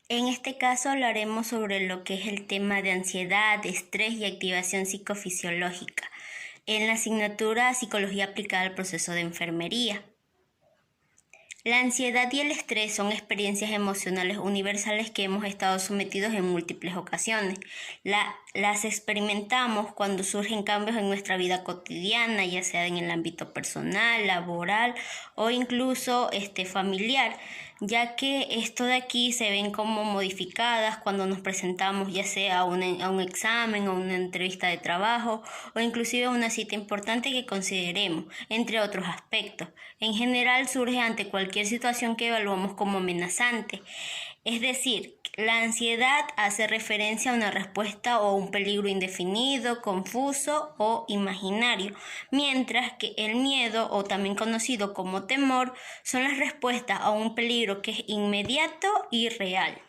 En este caso hablaremos sobre lo que es el tema de ansiedad, estrés y activación psicofisiológica en la asignatura Psicología aplicada al proceso de enfermería. La ansiedad y el estrés son experiencias emocionales universales que hemos estado sometidos en múltiples ocasiones. Las experimentamos cuando surgen cambios en nuestra vida cotidiana, ya sea en el ámbito personal, laboral o incluso familiar, ya que esto de aquí se ven como modificadas cuando nos presentamos ya sea a un examen o una entrevista de trabajo o inclusive a una cita importante que consideremos, entre otros aspectos. En general surge ante cualquier situación que evaluamos como amenazante. Es decir, la ansiedad hace referencia a una respuesta o un peligro indefinido, confuso o imaginario, mientras que el miedo, o también conocido como temor, son las respuestas a un peligro que es inmediato y real.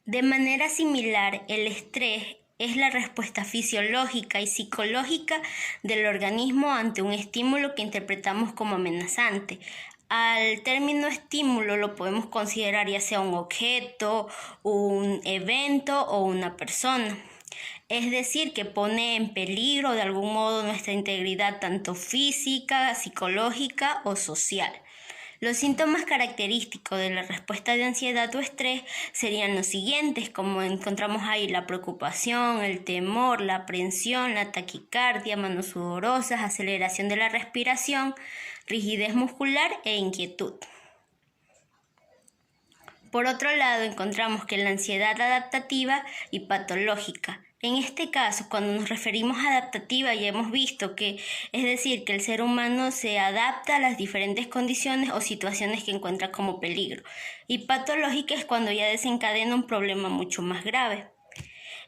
De manera similar, el estrés es la respuesta fisiológica y psicológica del organismo ante un estímulo que interpretamos como amenazante. Al término estímulo lo podemos considerar ya sea un objeto, un evento o una persona. Es decir, que pone en peligro de algún modo nuestra integridad tanto física, psicológica o social. Los síntomas característicos de la respuesta de ansiedad o estrés serían los siguientes, como encontramos ahí: la preocupación, el temor, la aprensión, la taquicardia, manos sudorosas, aceleración de la respiración, rigidez muscular e inquietud. Por otro lado, encontramos que la ansiedad adaptativa y patológica. En este caso, cuando nos referimos a adaptativa, ya hemos visto que, es decir, que el ser humano se adapta a las diferentes condiciones o situaciones que encuentra como peligro. Y patológica es cuando ya desencadena un problema mucho más grave.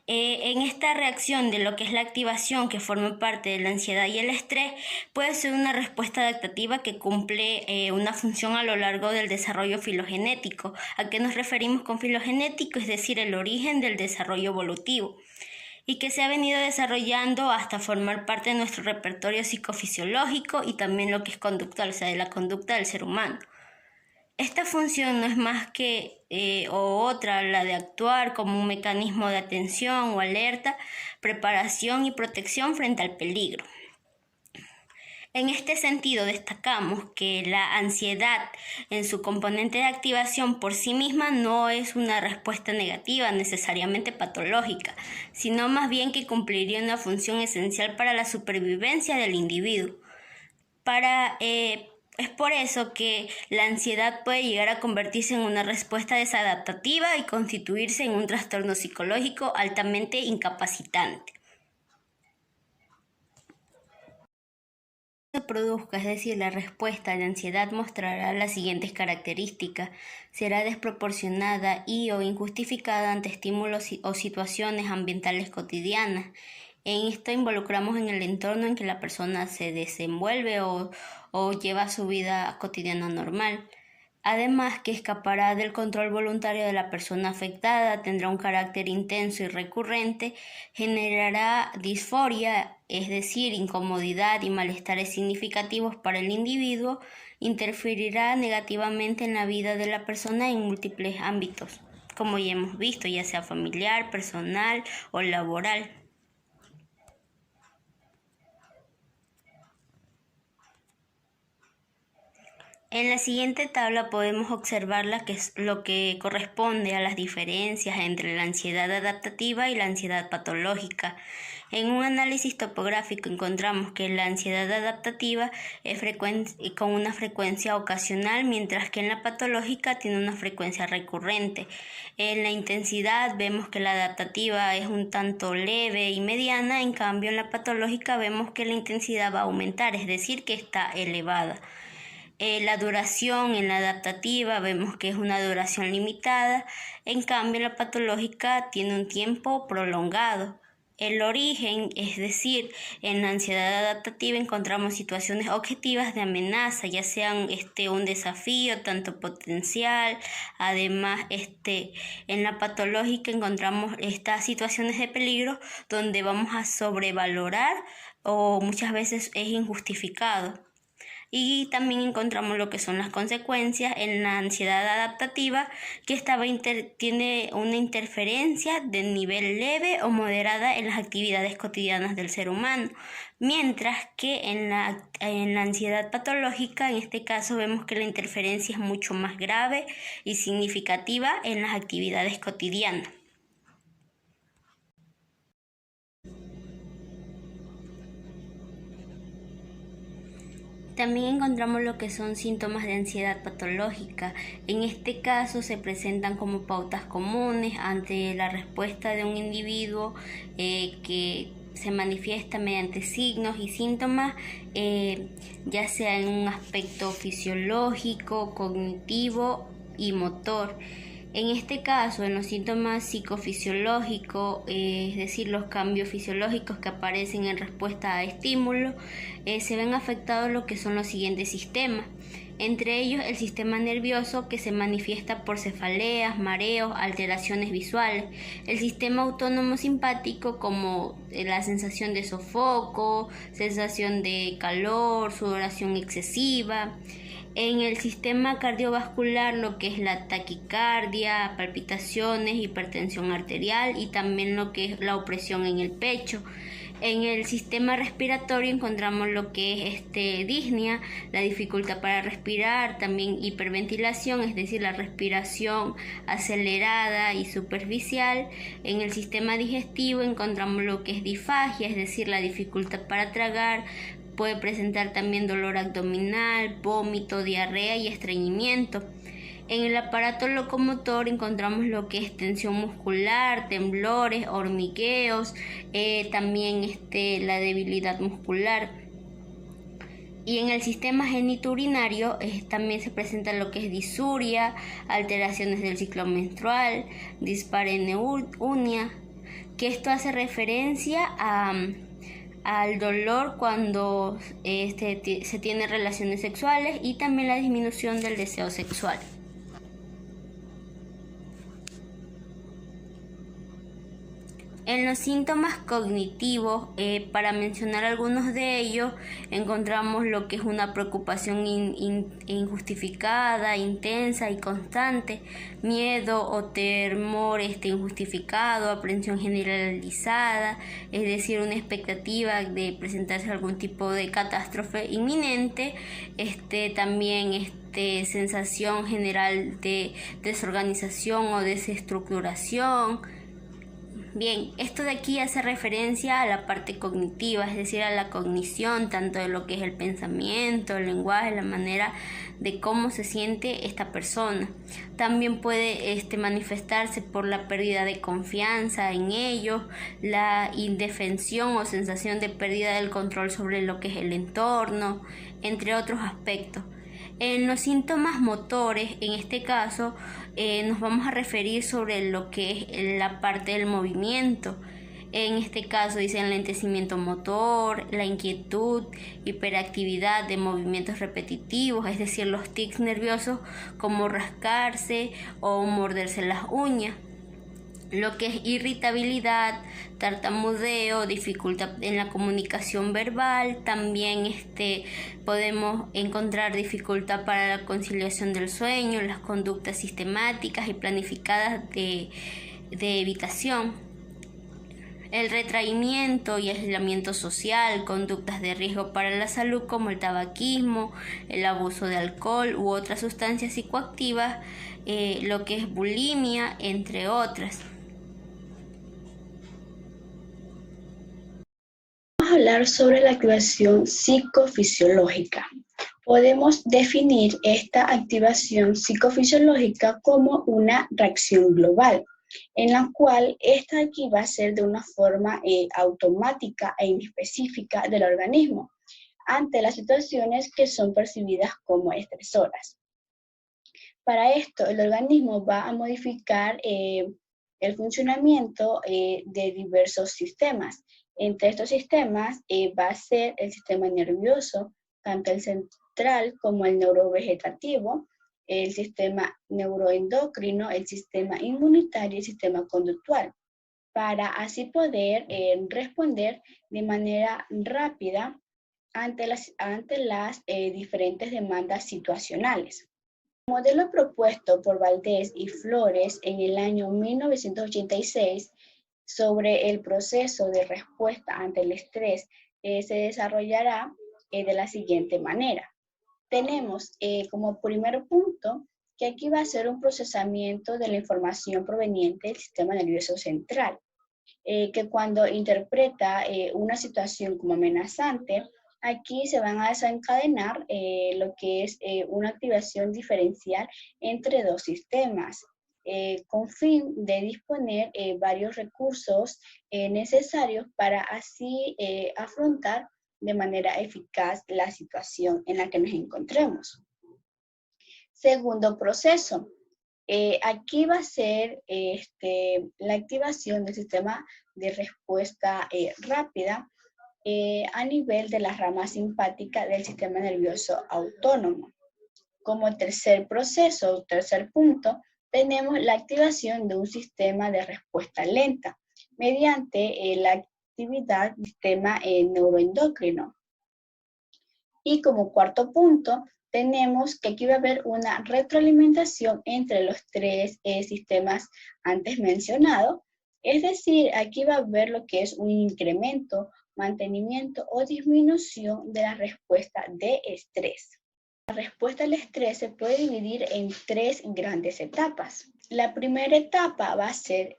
En esta reacción de lo que es la activación, que forma parte de la ansiedad y el estrés, puede ser una respuesta adaptativa que cumple una función a lo largo del desarrollo filogenético. ¿A qué nos referimos con filogenético? Es decir, el origen del desarrollo evolutivo, y que se ha venido desarrollando hasta formar parte de nuestro repertorio psicofisiológico y también lo que es conductual, o sea, de la conducta del ser humano. Esta función no es más que otra, la de actuar como un mecanismo de atención o alerta, preparación y protección frente al peligro. En este sentido, destacamos que la ansiedad en su componente de activación por sí misma no es una respuesta negativa necesariamente patológica, sino más bien que cumpliría una función esencial para la supervivencia del individuo. Es por eso que la ansiedad puede llegar a convertirse en una respuesta desadaptativa y constituirse en un trastorno psicológico altamente incapacitante. Se produzca, es decir, la respuesta de ansiedad mostrará las siguientes características: será desproporcionada y o injustificada ante estímulos o situaciones ambientales cotidianas. En esto involucramos en el entorno en que la persona se desenvuelve o lleva su vida cotidiana normal. Además, que escapará del control voluntario de la persona afectada, tendrá un carácter intenso y recurrente, generará disforia, es decir, incomodidad y malestares significativos para el individuo, interferirá negativamente en la vida de la persona en múltiples ámbitos, como ya hemos visto, ya sea familiar, personal o laboral. En la siguiente tabla podemos observar lo que corresponde a las diferencias entre la ansiedad adaptativa y la ansiedad patológica. En un análisis topográfico encontramos que la ansiedad adaptativa es con una frecuencia ocasional, mientras que en la patológica tiene una frecuencia recurrente. En la intensidad vemos que la adaptativa es un tanto leve y mediana, en cambio en la patológica vemos que la intensidad va a aumentar, es decir, que está elevada. La duración en la adaptativa vemos que es una duración limitada, en cambio la patológica tiene un tiempo prolongado. El origen, es decir, en la ansiedad adaptativa encontramos situaciones objetivas de amenaza, ya sean un desafío tanto potencial. Además, en la patológica encontramos estas situaciones de peligro donde vamos a sobrevalorar o muchas veces es injustificado. Y también encontramos lo que son las consecuencias en la ansiedad adaptativa, que tiene una interferencia de nivel leve o moderada en las actividades cotidianas del ser humano, mientras que en la ansiedad patológica, en este caso, vemos que la interferencia es mucho más grave y significativa en las actividades cotidianas. También encontramos lo que son síntomas de ansiedad patológica. En este caso se presentan como pautas comunes ante la respuesta de un individuo que se manifiesta mediante signos y síntomas, ya sea en un aspecto fisiológico, cognitivo y motor. En este caso, en los síntomas psicofisiológicos, es decir, los cambios fisiológicos que aparecen en respuesta a estímulos, se ven afectados lo que son los siguientes sistemas. Entre ellos, el sistema nervioso, que se manifiesta por cefaleas, mareos, alteraciones visuales. El sistema autónomo simpático, como la sensación de sofoco, sensación de calor, sudoración excesiva. En el sistema cardiovascular, lo que es la taquicardia, palpitaciones, hipertensión arterial y también lo que es la opresión en el pecho. En el sistema respiratorio encontramos lo que es disnea, la dificultad para respirar, también hiperventilación, es decir, la respiración acelerada y superficial. En el sistema digestivo encontramos lo que es disfagia, es decir, la dificultad para tragar. Puede presentar también dolor abdominal, vómito, diarrea y estreñimiento. En el aparato locomotor encontramos lo que es tensión muscular, temblores, hormigueos, también la debilidad muscular. Y en el sistema genitourinario también se presenta lo que es disuria, alteraciones del ciclo menstrual, dispareunia, que esto hace referencia al dolor cuando se tiene relaciones sexuales y también la disminución del deseo sexual. En los síntomas cognitivos, para mencionar algunos de ellos, encontramos lo que es una preocupación injustificada, intensa y constante, miedo o temor injustificado, aprensión generalizada, es decir, una expectativa de presentarse algún tipo de catástrofe inminente, también sensación general de desorganización o desestructuración. Bien, esto de aquí hace referencia a la parte cognitiva, es decir, a la cognición, tanto de lo que es el pensamiento, el lenguaje, la manera de cómo se siente esta persona. También puede manifestarse por la pérdida de confianza en ellos, la indefensión o sensación de pérdida del control sobre lo que es el entorno, entre otros aspectos. En los síntomas motores, en este caso, nos vamos a referir sobre lo que es la parte del movimiento. En este caso dice el enlentecimiento motor, la inquietud, hiperactividad de movimientos repetitivos, es decir, los tics nerviosos como rascarse o morderse las uñas. Lo que es irritabilidad, tartamudeo, dificultad en la comunicación verbal, también podemos encontrar dificultad para la conciliación del sueño, las conductas sistemáticas y planificadas de evitación. El retraimiento y aislamiento social, conductas de riesgo para la salud como el tabaquismo, el abuso de alcohol u otras sustancias psicoactivas, lo que es bulimia, entre otras. Vamos a hablar sobre la activación psicofisiológica. Podemos definir esta activación psicofisiológica como una reacción global, en la cual esta aquí va a ser de una forma automática e inespecífica del organismo ante las situaciones que son percibidas como estresoras. Para esto, el organismo va a modificar el funcionamiento de diversos sistemas. Entre estos sistemas va a ser el sistema nervioso, tanto el central como el neurovegetativo, el sistema neuroendocrino, el sistema inmunitario y el sistema conductual, para así poder responder de manera rápida ante las diferentes demandas situacionales. El modelo propuesto por Valdés y Flores en el año 1986 sobre el proceso de respuesta ante el estrés se desarrollará de la siguiente manera. Tenemos como primer punto que aquí va a ser un procesamiento de la información proveniente del sistema nervioso central, que cuando interpreta una situación como amenazante, aquí se van a desencadenar lo que es una activación diferencial entre dos sistemas, con fin de disponer varios recursos necesarios para así afrontar de manera eficaz la situación en la que nos encontremos. Segundo proceso, aquí va a ser la activación del sistema de respuesta rápida a nivel de la rama simpática del sistema nervioso autónomo. Como tercer proceso, tercer punto, tenemos la activación de un sistema de respuesta lenta mediante la actividad del sistema neuroendocrino. Y como cuarto punto, tenemos que aquí va a haber una retroalimentación entre los tres sistemas antes mencionados. Es decir, aquí va a haber lo que es un incremento, mantenimiento o disminución de la respuesta de estrés. La respuesta al estrés se puede dividir en tres grandes etapas. La primera etapa va a ser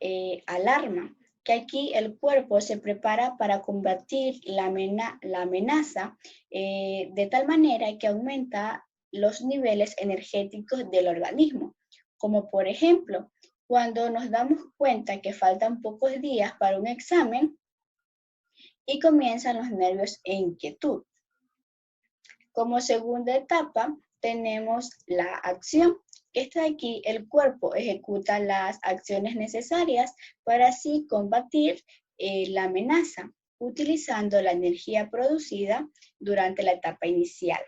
alarma, que aquí el cuerpo se prepara para combatir la amenaza de tal manera que aumenta los niveles energéticos del organismo, como por ejemplo, cuando nos damos cuenta que faltan pocos días para un examen y comienzan los nervios en inquietud. Como segunda etapa tenemos la acción. Esta de aquí, el cuerpo ejecuta las acciones necesarias para así combatir la amenaza, utilizando la energía producida durante la etapa inicial.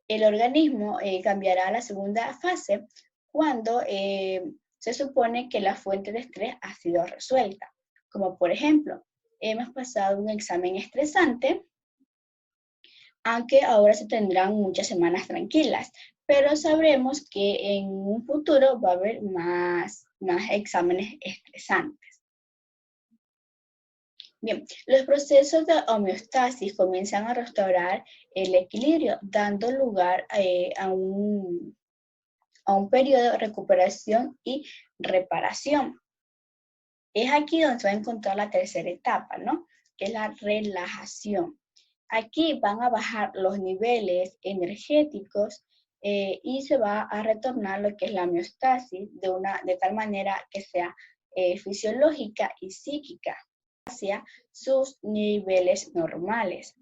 El organismo cambiará a la segunda fase cuando se supone que la fuente de estrés ha sido resuelta. Como por ejemplo, hemos pasado un examen estresante, aunque ahora se tendrán muchas semanas tranquilas, pero sabremos que en un futuro va a haber más exámenes estresantes. Bien, los procesos de homeostasis comienzan a restaurar el equilibrio, dando lugar a un periodo de recuperación y reparación. Es aquí donde se va a encontrar la tercera etapa, ¿no? Que es la relajación. Aquí van a bajar los niveles energéticos y se va a retornar lo que es la homeostasis de tal manera que sea fisiológica y psíquica hacia sus niveles normales.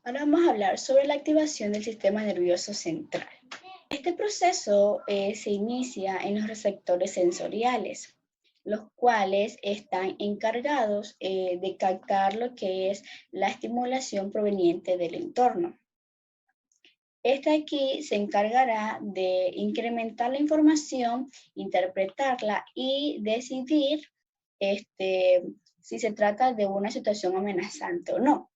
Ahora vamos a hablar sobre la activación del sistema nervioso central. Este proceso se inicia en los receptores sensoriales, los cuales están encargados de captar lo que es la estimulación proveniente del entorno. Este aquí se encargará de incrementar la información, interpretarla y decidir si se trata de una situación amenazante o no.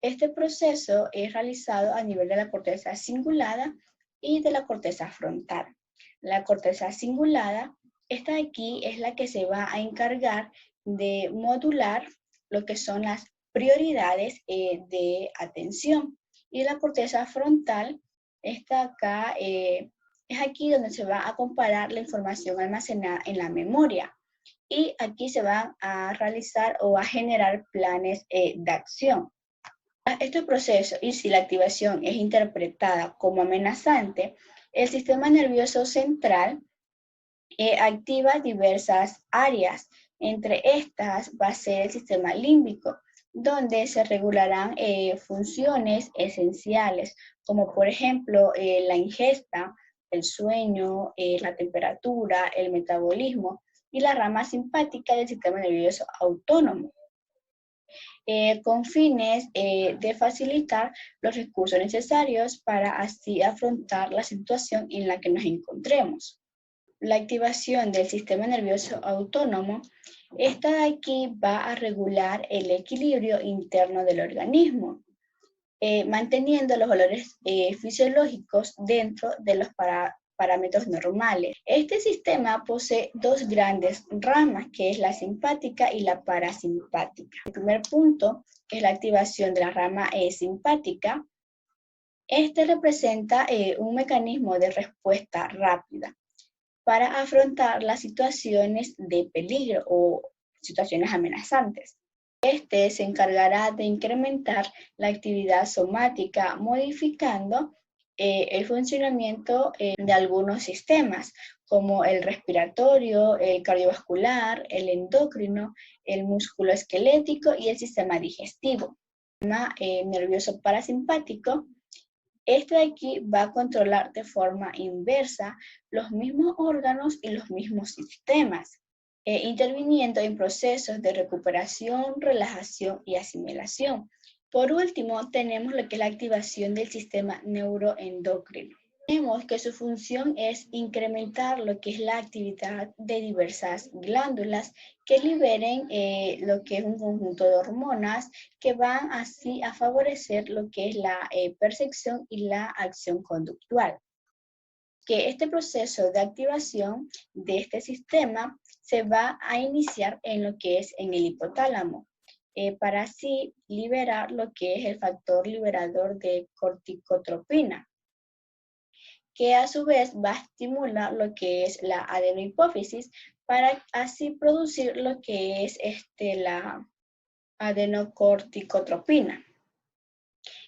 Este proceso es realizado a nivel de la corteza cingulada y de la corteza frontal. La corteza cingulada, esta de aquí es la que se va a encargar de modular lo que son las prioridades de atención. Y la corteza frontal, esta acá, es aquí donde se va a comparar la información almacenada en la memoria. Y aquí se van a realizar o a generar planes de acción. Este proceso, y si la activación es interpretada como amenazante, el sistema nervioso central activa diversas áreas. Entre estas va a ser el sistema límbico, donde se regularán funciones esenciales, como por ejemplo la ingesta, el sueño, la temperatura, el metabolismo y la rama simpática del sistema nervioso autónomo. Con fines de facilitar los recursos necesarios para así afrontar la situación en la que nos encontremos. La activación del sistema nervioso autónomo Esta de aquí va a regular el equilibrio interno del organismo, manteniendo los valores fisiológicos dentro de los parámetros normales. Este sistema posee dos grandes ramas, que es la simpática y la parasimpática. El primer punto es la activación de la rama simpática. Este representa un mecanismo de respuesta rápida para afrontar las situaciones de peligro o situaciones amenazantes. Este se encargará de incrementar la actividad somática, modificando el funcionamiento de algunos sistemas, como el respiratorio, el cardiovascular, el endocrino, el musculoesquelético y el sistema digestivo. El sistema nervioso parasimpático, este de aquí va a controlar de forma inversa los mismos órganos y los mismos sistemas, interviniendo en procesos de recuperación, relajación y asimilación. Por último, tenemos lo que es la activación del sistema neuroendocrino. Vemos que su función es incrementar lo que es la actividad de diversas glándulas que liberen lo que es un conjunto de hormonas que van así a favorecer lo que es la percepción y la acción conductual. Que este proceso de activación de este sistema se va a iniciar en lo que es en el hipotálamo, para así liberar lo que es el factor liberador de corticotropina, que a su vez va a estimular lo que es la adenohipófisis para así producir lo que es la adenocorticotropina.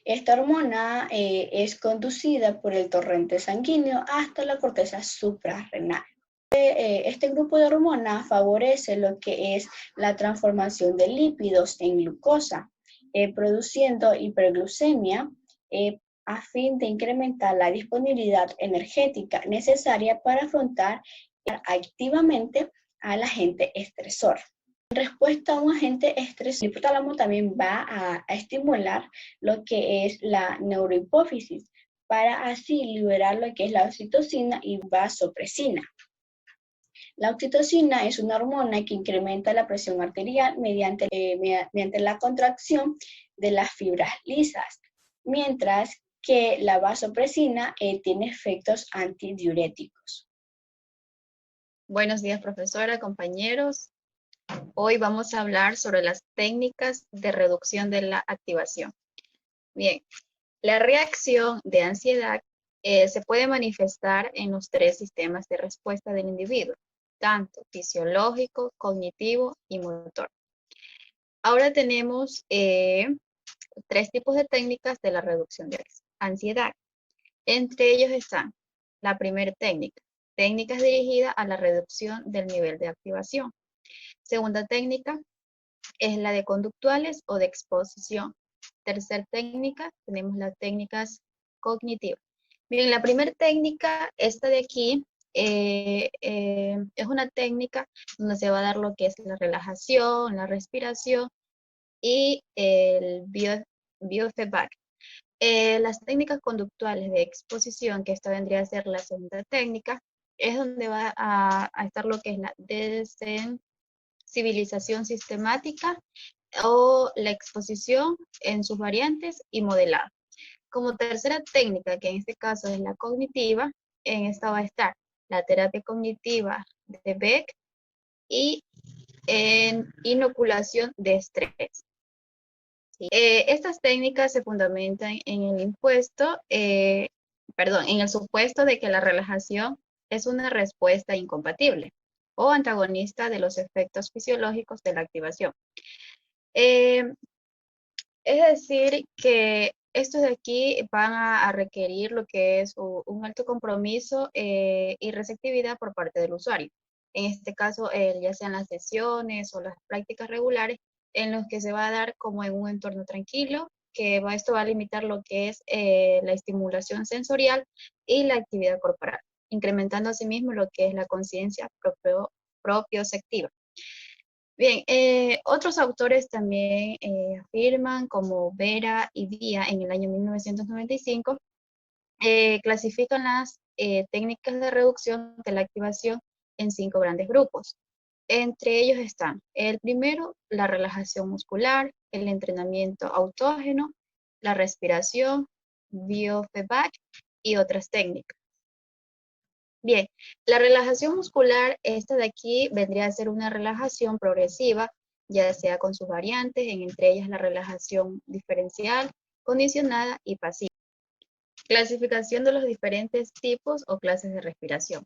Esta hormona es conducida por el torrente sanguíneo hasta la corteza suprarrenal. Este grupo de hormonas favorece lo que es la transformación de lípidos en glucosa, produciendo hiperglucemia, a fin de incrementar la disponibilidad energética necesaria para afrontar activamente al agente estresor. En respuesta a un agente estresor, el hipotálamo también va a estimular lo que es la neurohipófisis para así liberar lo que es la oxitocina y vasopresina. La oxitocina es una hormona que incrementa la presión arterial mediante la contracción de las fibras lisas, mientras que la vasopresina tiene efectos antidiuréticos. Buenos días, profesora, compañeros. Hoy vamos a hablar sobre las técnicas de reducción de la activación. Bien, la reacción de ansiedad se puede manifestar en los tres sistemas de respuesta del individuo, tanto fisiológico, cognitivo y motor. Ahora tenemos tres tipos de técnicas de la reducción de ansiedad. Entre ellos están la primera técnica, técnicas dirigidas a la reducción del nivel de activación. Segunda técnica es la de conductuales o de exposición. Tercera técnica, tenemos las técnicas cognitivas. Bien, la primera técnica, esta de aquí, es una técnica donde se va a dar lo que es la relajación, la respiración y el biofeedback. Las técnicas conductuales de exposición, que esta vendría a ser la segunda técnica, es donde va a estar lo que es la desensibilización sistemática o la exposición en sus variantes y modelado. Como tercera técnica, que en este caso es la cognitiva, en esta va a estar la terapia cognitiva de Beck y en inoculación de estrés. Estas técnicas se fundamentan en en el supuesto de que la relajación es una respuesta incompatible o antagonista de los efectos fisiológicos de la activación. Es decir, que estos de aquí van a requerir lo que es un alto compromiso y receptividad por parte del usuario. En este caso, ya sean las sesiones o las prácticas regulares, en los que se va a dar como en un entorno tranquilo, que esto va a limitar lo que es la estimulación sensorial y la actividad corporal, incrementando asimismo lo que es la conciencia propioceptiva. Bien, otros autores también afirman, como Vera y Díaz en el año 1995, clasifican las técnicas de reducción de la activación en 5 grandes grupos. Entre ellos están, el primero, la relajación muscular, el entrenamiento autógeno, la respiración, biofeedback y otras técnicas. Bien, la relajación muscular, esta de aquí vendría a ser una relajación progresiva, ya sea con sus variantes, entre ellas la relajación diferencial, condicionada y pasiva. Clasificación de los diferentes tipos o clases de respiración.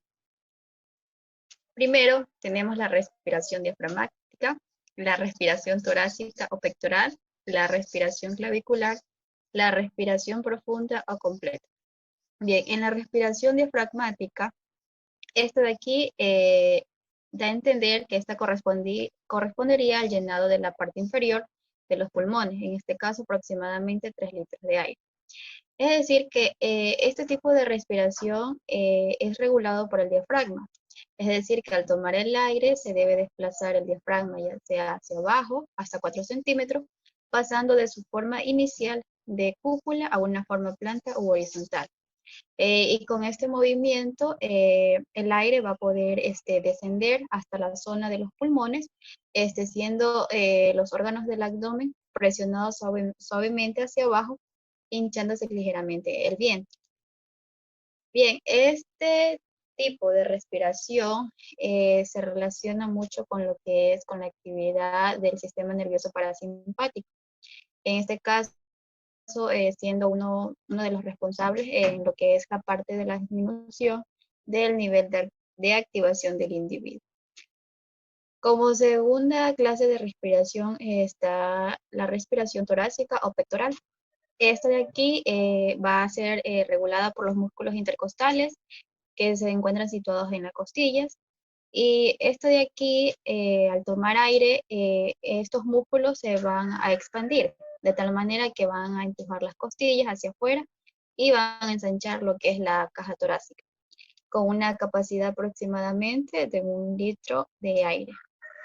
Primero, tenemos la respiración diafragmática, la respiración torácica o pectoral, la respiración clavicular, la respiración profunda o completa. Bien, en la respiración diafragmática, esta de aquí da a entender que esta correspondería al llenado de la parte inferior de los pulmones, en este caso aproximadamente 3 litros de aire. Es decir, que este tipo de respiración es regulado por el diafragma. Es decir, que al tomar el aire se debe desplazar el diafragma ya sea hacia abajo hasta 4 centímetros, pasando de su forma inicial de cúpula a una forma planta u horizontal. Y con este movimiento el aire va a poder descender hasta la zona de los pulmones, siendo los órganos del abdomen presionados suavemente hacia abajo, hinchándose ligeramente el vientre. Bien, este tipo de respiración se relaciona mucho con lo que es con la actividad del sistema nervioso parasimpático. En este caso, siendo uno de los responsables en lo que es la parte de la disminución del nivel de activación del individuo. Como segunda clase de respiración está la respiración torácica o pectoral. Esta de aquí va a ser regulada por los músculos intercostales que se encuentran situados en las costillas. Y esto de aquí, al tomar aire, estos músculos se van a expandir, de tal manera que van a empujar las costillas hacia afuera y van a ensanchar lo que es la caja torácica, con una capacidad aproximadamente de 1 litro de aire.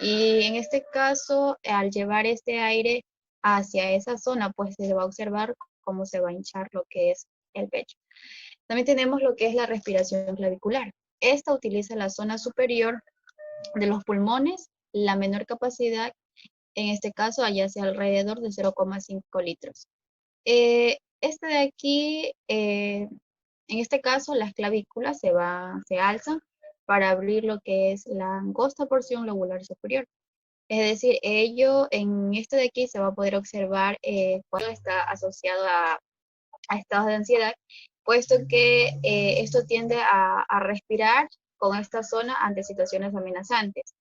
Y en este caso, al llevar este aire hacia esa zona, pues se va a observar cómo se va a hinchar lo que es el pecho. También tenemos lo que es la respiración clavicular. Esta utiliza la zona superior de los pulmones, la menor capacidad, en este caso, allá hacia alrededor de 0,5 litros. Este de aquí, en este caso, las clavículas se alzan para abrir lo que es la angosta porción lobular superior. Es decir, ello en este de aquí se va a poder observar cuando está asociado a estados de ansiedad, puesto que esto tiende a respirar con esta zona ante situaciones amenazantes.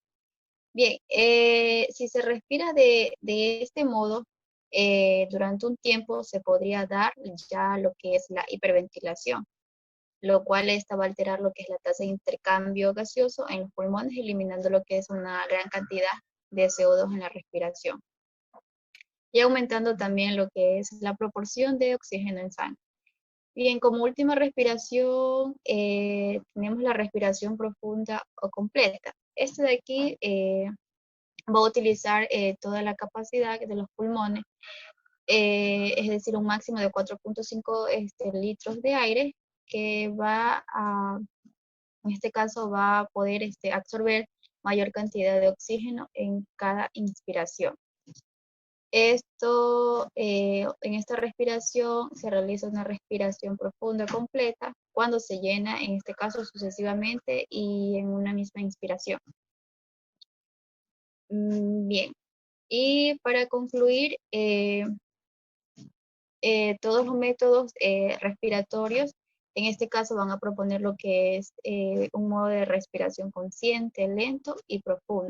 Bien, si se respira de este modo, durante un tiempo se podría dar ya lo que es la hiperventilación, lo cual esta va a alterar lo que es la tasa de intercambio gaseoso en los pulmones, eliminando lo que es una gran cantidad de CO2 en la respiración. Y aumentando también lo que es la proporción de oxígeno en sangre. Bien, como última respiración, tenemos la respiración profunda o completa. Este de aquí va a utilizar toda la capacidad de los pulmones, es decir, un máximo de 4,5 litros de aire, que en este caso va a poder absorber mayor cantidad de oxígeno en cada inspiración. Esto, en esta respiración se realiza una respiración profunda completa cuando se llena, en este caso sucesivamente y en una misma inspiración. Bien, y para concluir, todos los métodos respiratorios, en este caso van a proponer lo que es un modo de respiración consciente, lento y profundo.